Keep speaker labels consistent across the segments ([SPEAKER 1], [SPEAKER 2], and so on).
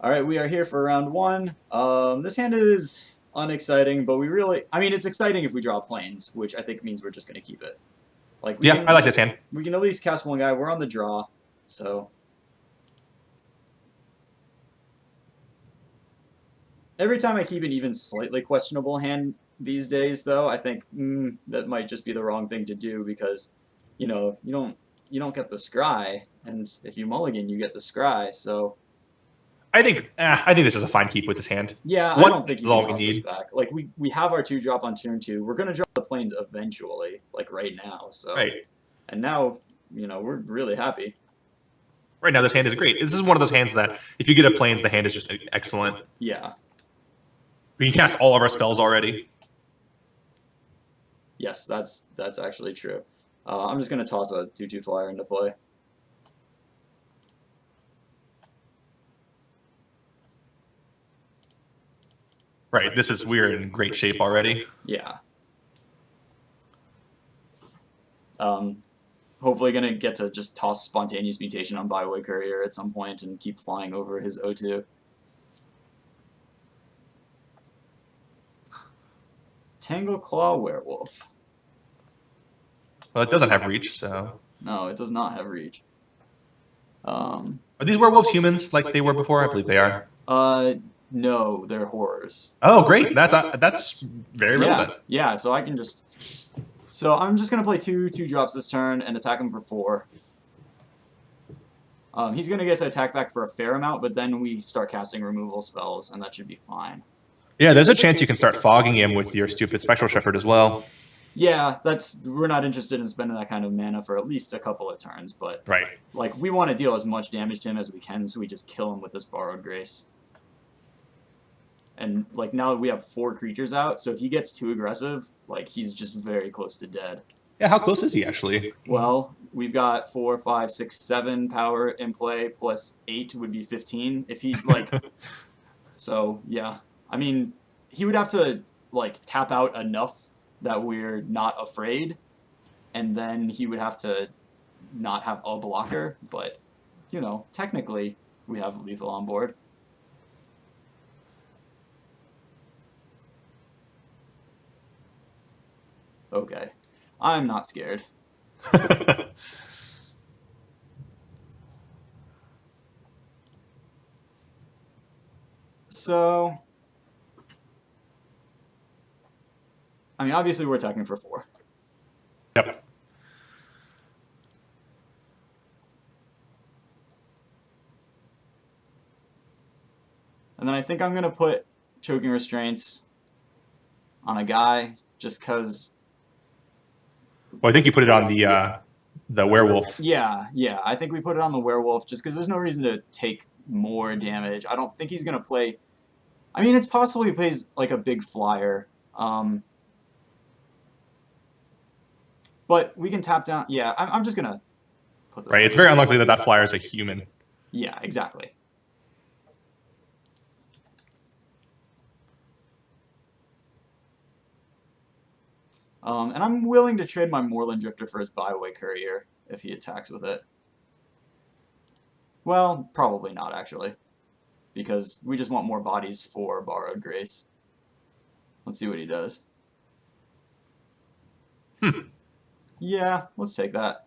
[SPEAKER 1] All right, we are here for round one. This hand is unexciting, but I mean, it's exciting if we draw planes, which I think means we're just going to keep it. Like
[SPEAKER 2] I like this hand.
[SPEAKER 1] We can at least cast one guy. We're on the draw, so. Every time I keep an even slightly questionable hand these days, though, I think that might just be the wrong thing to do because, you don't get the scry, and if you mulligan, you get the scry. So
[SPEAKER 2] I think this is a fine keep with this hand.
[SPEAKER 1] yeah, I don't think you can toss this back. Like we have our 2-drop on turn 2. We're gonna draw the planes eventually, like right now. So
[SPEAKER 2] Right.
[SPEAKER 1] And now we're really happy.
[SPEAKER 2] Right now, this hand is great. This is one of those hands that if you get a planes, the hand is just excellent.
[SPEAKER 1] Yeah.
[SPEAKER 2] We can cast all of our spells already.
[SPEAKER 1] Yes, that's actually true. I'm just gonna toss a 2/2 flyer into play.
[SPEAKER 2] Right, we're in great shape already.
[SPEAKER 1] Yeah. Hopefully gonna get to just toss Spontaneous Mutation on Byway Courier at some point and keep flying over his O2. Tangle Claw Werewolf.
[SPEAKER 2] Well, it doesn't have reach, so...
[SPEAKER 1] No, it does not have reach.
[SPEAKER 2] Are these werewolves humans like they were before? I believe they are.
[SPEAKER 1] No, they're horrors.
[SPEAKER 2] Oh, great. That's very relevant.
[SPEAKER 1] Yeah, so I can just... So I'm just going to play 2/2 this turn and attack him for 4. He's going to get to attack back for a fair amount, but then we start casting removal spells, and that should be fine.
[SPEAKER 2] Yeah, there's a chance you can start fogging him with your stupid Spectral Shepherd as well.
[SPEAKER 1] Yeah, we're not interested in spending that kind of mana for at least a couple of turns, but
[SPEAKER 2] right.
[SPEAKER 1] Like we want to deal as much damage to him as we can, so we just kill him with this Borrowed Grace. And like now we have 4 creatures out, so if he gets too aggressive, like he's just very close to dead.
[SPEAKER 2] Yeah, how close is he actually?
[SPEAKER 1] Well, we've got 4, 5, 6, 7 power in play, plus 8 would be 15 if he's like. So yeah, I mean, he would have to like tap out enough that we're not afraid, and then he would have to not have a blocker, but technically we have lethal on board. Okay, I'm not scared. So, I mean, obviously we're attacking for 4.
[SPEAKER 2] Yep.
[SPEAKER 1] And then I think I'm going to put Choking Restraints on a guy, just because...
[SPEAKER 2] Well, I think you put it on the werewolf.
[SPEAKER 1] Yeah, I think we put it on the werewolf, just because there's no reason to take more damage. I don't think he's going to play... I mean, it's possible he plays like a big flyer. But we can tap down... Yeah, I'm just going to put this...
[SPEAKER 2] Right, it's very unlikely that flyer is a human.
[SPEAKER 1] Yeah, exactly. And I'm willing to trade my Moorland Drifter for his Byway Courier if he attacks with it. Well, probably not, actually. Because we just want more bodies for Borrowed Grace. Let's see what he does. Yeah, let's take that.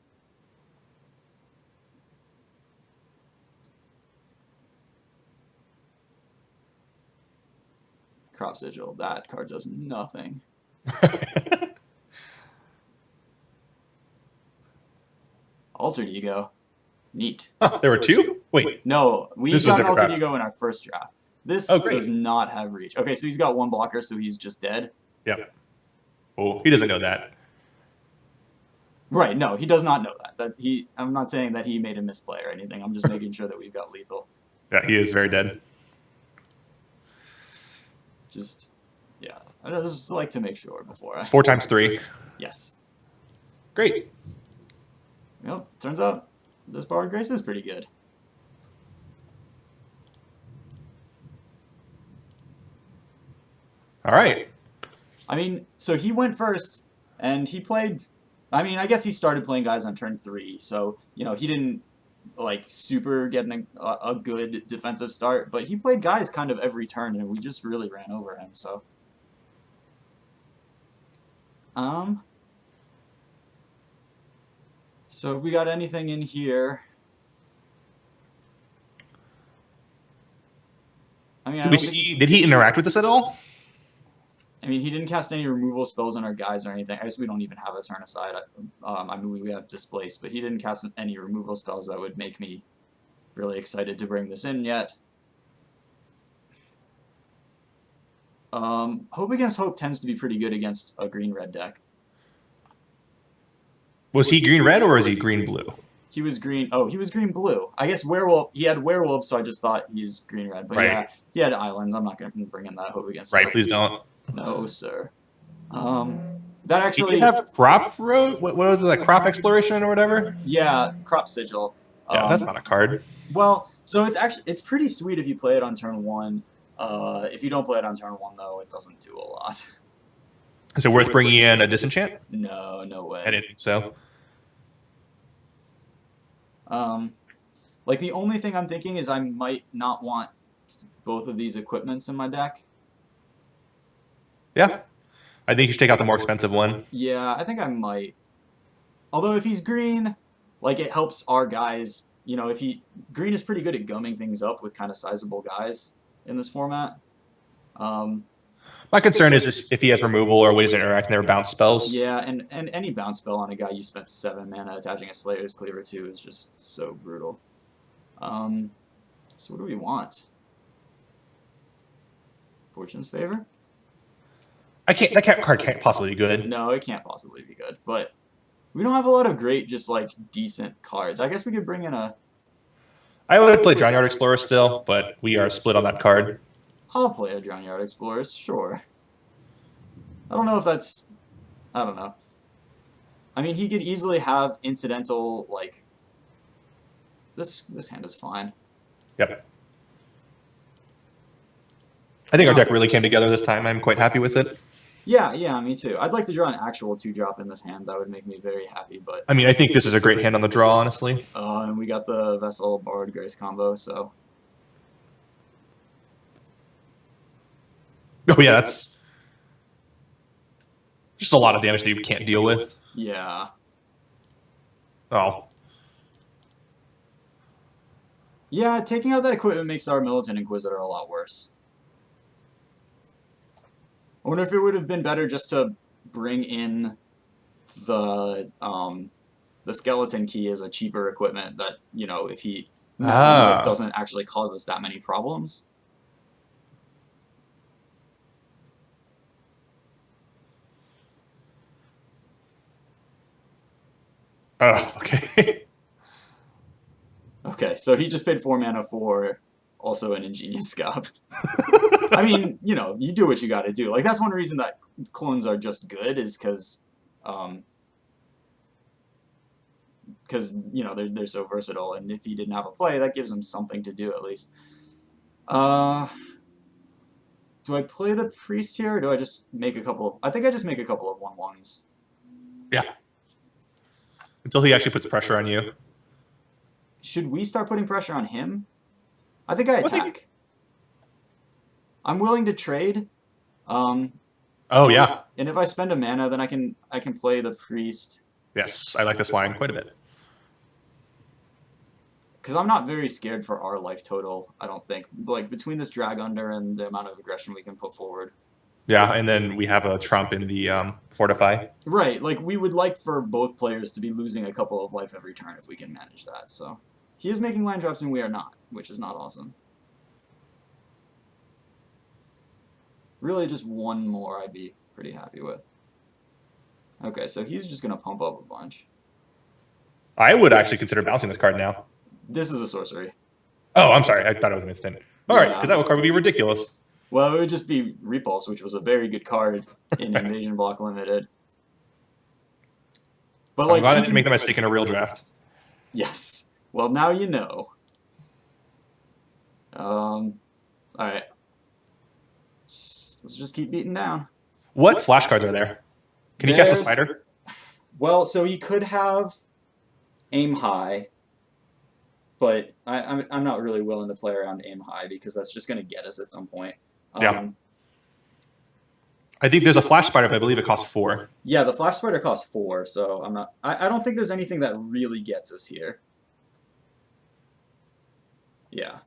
[SPEAKER 1] Crop Sigil. That card does nothing. Altered Ego. Neat.
[SPEAKER 2] Oh, there were 2? Wait.
[SPEAKER 1] No, we got an Altered Ego in our first draft. This does not have reach. Okay, so he's got 1 blocker, so he's just dead.
[SPEAKER 2] Yep. Oh, he doesn't know that.
[SPEAKER 1] Right, no, he does not know that. I'm not saying that he made a misplay or anything. I'm just making sure that we've got lethal.
[SPEAKER 2] Yeah, he is very dead.
[SPEAKER 1] Just, yeah. I just like to make sure before.
[SPEAKER 2] It's 4 times 3.
[SPEAKER 1] Yes.
[SPEAKER 2] Great.
[SPEAKER 1] Well, turns out this Borrowed Grace is pretty good.
[SPEAKER 2] All right.
[SPEAKER 1] I mean, so he went first, and he played... I mean, I guess he started playing guys on turn 3, so, he didn't like super getting a good defensive start, but he played guys kind of every turn, and we just really ran over him. So, um, so if we got anything in here? I mean, I
[SPEAKER 2] Did we
[SPEAKER 1] don't think
[SPEAKER 2] see?
[SPEAKER 1] he's.
[SPEAKER 2] Did he interact with this at all?
[SPEAKER 1] I mean, he didn't cast any removal spells on our guys or anything. I guess we don't even have a turn aside. I mean, we have displace, but he didn't cast any removal spells that would make me really excited to bring this in yet. Hope Against Hope tends to be pretty good against a green-red deck.
[SPEAKER 2] Was he green-red or was he green-blue?
[SPEAKER 1] He was green. Oh, he was green-blue. I guess werewolf. He had werewolves, so I just thought he's green-red. But
[SPEAKER 2] Right.
[SPEAKER 1] yeah, he had islands. I'm not going to bring in that Hope Against
[SPEAKER 2] Right.
[SPEAKER 1] Hope.
[SPEAKER 2] Please don't.
[SPEAKER 1] No, sir. That actually.
[SPEAKER 2] Did he have crop road? What was it? Like crop exploration or whatever?
[SPEAKER 1] Yeah, crop sigil.
[SPEAKER 2] Yeah, that's not a card.
[SPEAKER 1] Well, so it's pretty sweet if you play it on turn 1. If you don't play it on turn 1, though, it doesn't do a lot.
[SPEAKER 2] Is it worth bringing in a disenchant?
[SPEAKER 1] No, no way.
[SPEAKER 2] I didn't think so.
[SPEAKER 1] Like the only thing I'm thinking is I might not want both of these equipments in my deck.
[SPEAKER 2] Yeah. I think you should take out the more expensive one.
[SPEAKER 1] Yeah, I think I might. Although if he's green, like it helps our guys. You know, green is pretty good at gumming things up with kind of sizable guys in this format.
[SPEAKER 2] My concern is just if he has removal or ways to interact and their bounce spells.
[SPEAKER 1] Yeah, and any bounce spell on a guy you spent 7 mana attaching a Slayer's Cleaver to is just so brutal. So what do we want? Fortune's Favor?
[SPEAKER 2] That card can't possibly be good.
[SPEAKER 1] No, it can't possibly be good. But we don't have a lot of great, just like decent cards. I guess we could bring in a.
[SPEAKER 2] I would play Drownyard Explorer still, but we are split on that card.
[SPEAKER 1] I'll play a Drownyard Explorer, sure. I don't know if that's. I don't know. I mean, he could easily have incidental, like. This hand is fine.
[SPEAKER 2] Yep. I think our deck really came together this time. I'm quite happy with it.
[SPEAKER 1] Yeah, me too. I'd like to draw an actual 2-drop in this hand. That would make me very happy, but...
[SPEAKER 2] I mean, I think this is a great hand on the draw, honestly.
[SPEAKER 1] And we got the Vessel Borrowed Grace combo, so...
[SPEAKER 2] Oh, yeah, that's... just a lot of damage that you can't deal with.
[SPEAKER 1] Yeah.
[SPEAKER 2] Oh.
[SPEAKER 1] Yeah, taking out that equipment makes our Militant Inquisitor a lot worse. I wonder if it would have been better just to bring in the skeleton key as a cheaper equipment that, you know, if he messes with doesn't actually cause us that many problems.
[SPEAKER 2] Oh, okay.
[SPEAKER 1] Okay, so he just paid 4 mana for also an Ingenious Scout. I mean, you know, you do what you got to do. Like, that's one reason that clones are just good is because, you know, they're so versatile. And if he didn't have a play, that gives him something to do at least. Do I play the Priest here, or do I just make a couple of... I think I just make a couple of 1/1s.
[SPEAKER 2] Yeah. Until he actually puts pressure on you.
[SPEAKER 1] Should we start putting pressure on him? I think I attack. I'm willing to trade.
[SPEAKER 2] Oh, yeah.
[SPEAKER 1] And if I spend a mana, then I can play the Priest.
[SPEAKER 2] Yes, I like this line quite a bit.
[SPEAKER 1] Because I'm not very scared for our life total, I don't think. Like, between this Drag Under and the amount of aggression we can put forward.
[SPEAKER 2] Yeah, and then we have a Trump in the Fortify.
[SPEAKER 1] Right, like, we would like for both players to be losing a couple of life every turn if we can manage that, so... He is making land drops and we are not, which is not awesome. Really, just one more I'd be pretty happy with. Okay, so he's just going to pump up a bunch.
[SPEAKER 2] I would actually consider bouncing this card now.
[SPEAKER 1] This is a sorcery.
[SPEAKER 2] Oh, I'm sorry. I thought it was an instant. All right,
[SPEAKER 1] Yeah.
[SPEAKER 2] because that card would be ridiculous.
[SPEAKER 1] Well, it would just be Repulse, which was a very good card in Invasion Block Limited. But
[SPEAKER 2] I'm glad I didn't make the mistake in a real draft.
[SPEAKER 1] Yes. Well, now you know. All right. Let's just keep beating down.
[SPEAKER 2] What flash cards are there? Can he cast a spider?
[SPEAKER 1] Well, so he could have Aim High. but I'm not really willing to play around aim high because that's just going to get us at some point.
[SPEAKER 2] Yeah. I think there's a flash spider, but I believe it costs 4.
[SPEAKER 1] Yeah, the flash spider costs 4, so I don't think there's anything that really gets us here. Yeah.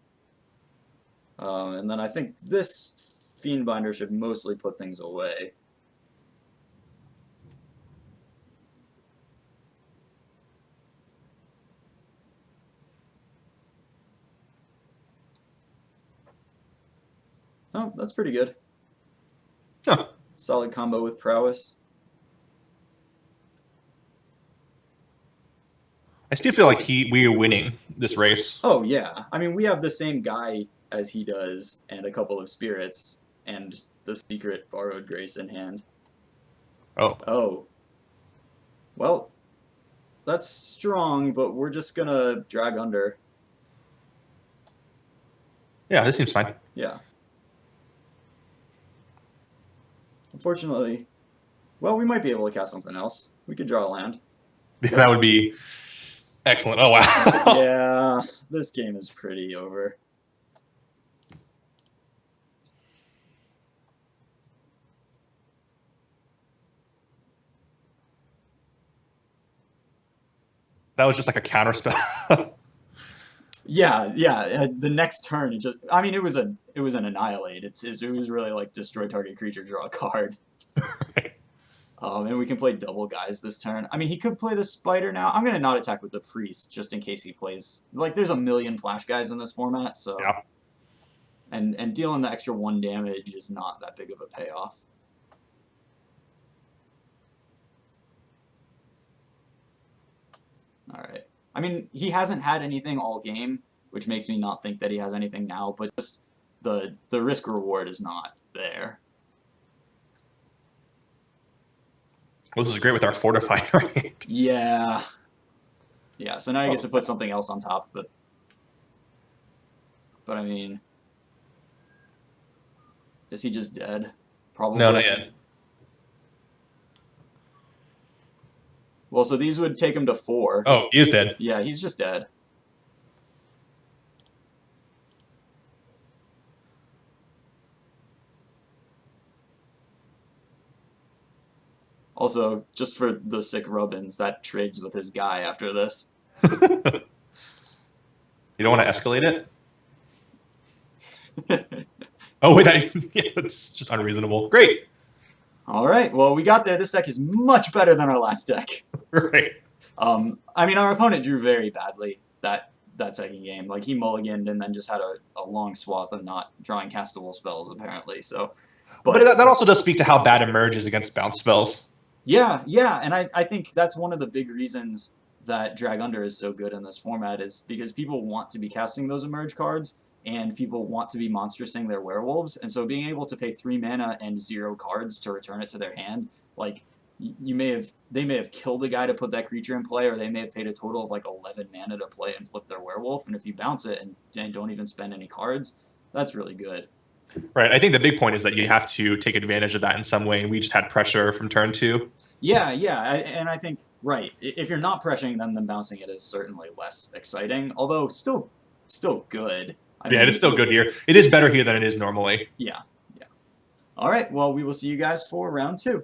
[SPEAKER 1] And then I think this Fiendbinder should mostly put things away. Oh, that's pretty good.
[SPEAKER 2] Huh.
[SPEAKER 1] Solid combo with prowess.
[SPEAKER 2] I still feel like we are winning this race.
[SPEAKER 1] Oh, yeah. I mean, we have the same guy as he does, and a couple of spirits, and the secret borrowed grace in hand.
[SPEAKER 2] Oh.
[SPEAKER 1] Oh. Well, that's strong, but we're just gonna drag under.
[SPEAKER 2] Yeah, this seems fine.
[SPEAKER 1] Yeah. Unfortunately, well, we might be able to cast something else. We could draw a land.
[SPEAKER 2] That would be excellent. Oh, wow.
[SPEAKER 1] Yeah, this game is pretty over.
[SPEAKER 2] That was just like a counter spell.
[SPEAKER 1] Yeah. The next turn, I mean, it was an annihilate. It was really like destroy target creature, draw a card.
[SPEAKER 2] Right.
[SPEAKER 1] And we can play double guys this turn. I mean, he could play the spider now. I'm gonna not attack with the priest just in case he plays. Like, there's a million flash guys in this format, so.
[SPEAKER 2] Yeah.
[SPEAKER 1] And dealing the extra 1 damage is not that big of a payoff. All right. I mean, he hasn't had anything all game, which makes me not think that he has anything now, but just the risk reward is not there.
[SPEAKER 2] Well, this is great with our fortified, right?
[SPEAKER 1] Yeah. Yeah, so now he gets to put something else on top of it. But I mean, is he just dead? Probably.
[SPEAKER 2] No, not yet.
[SPEAKER 1] Well, so these would take him to 4.
[SPEAKER 2] Oh, he is dead.
[SPEAKER 1] Yeah, he's just dead. Also, just for the sick rubbins, that trades with his guy after this.
[SPEAKER 2] You don't want to escalate it? Oh, wait, yeah, it's just unreasonable. Great.
[SPEAKER 1] All right, well, we got there. This deck is much better than our last deck.
[SPEAKER 2] Right.
[SPEAKER 1] I mean, our opponent drew very badly that second game. Like, he mulliganed and then just had a long swath of not drawing castable spells, apparently. So,
[SPEAKER 2] but that also does speak to how bad Emerge is against bounce spells.
[SPEAKER 1] Yeah, and I think that's one of the big reasons that Drag Under is so good in this format is because people want to be casting those Emerge cards, and people want to be monstrosing their werewolves, and so being able to pay 3 mana and 0 cards to return it to their hand, like, they may have killed a guy to put that creature in play, or they may have paid a total of like 11 mana to play and flip their werewolf, and if you bounce it and don't even spend any cards, that's really good.
[SPEAKER 2] Right. I think the big point is that you have to take advantage of that in some way, and we just had pressure from turn 2.
[SPEAKER 1] Yeah, and I think, right, if you're not pressuring them, then bouncing it is certainly less exciting, although still good.
[SPEAKER 2] I mean, it is still good here. It is better here than it is normally.
[SPEAKER 1] Yeah. All right, well, we will see you guys for round 2.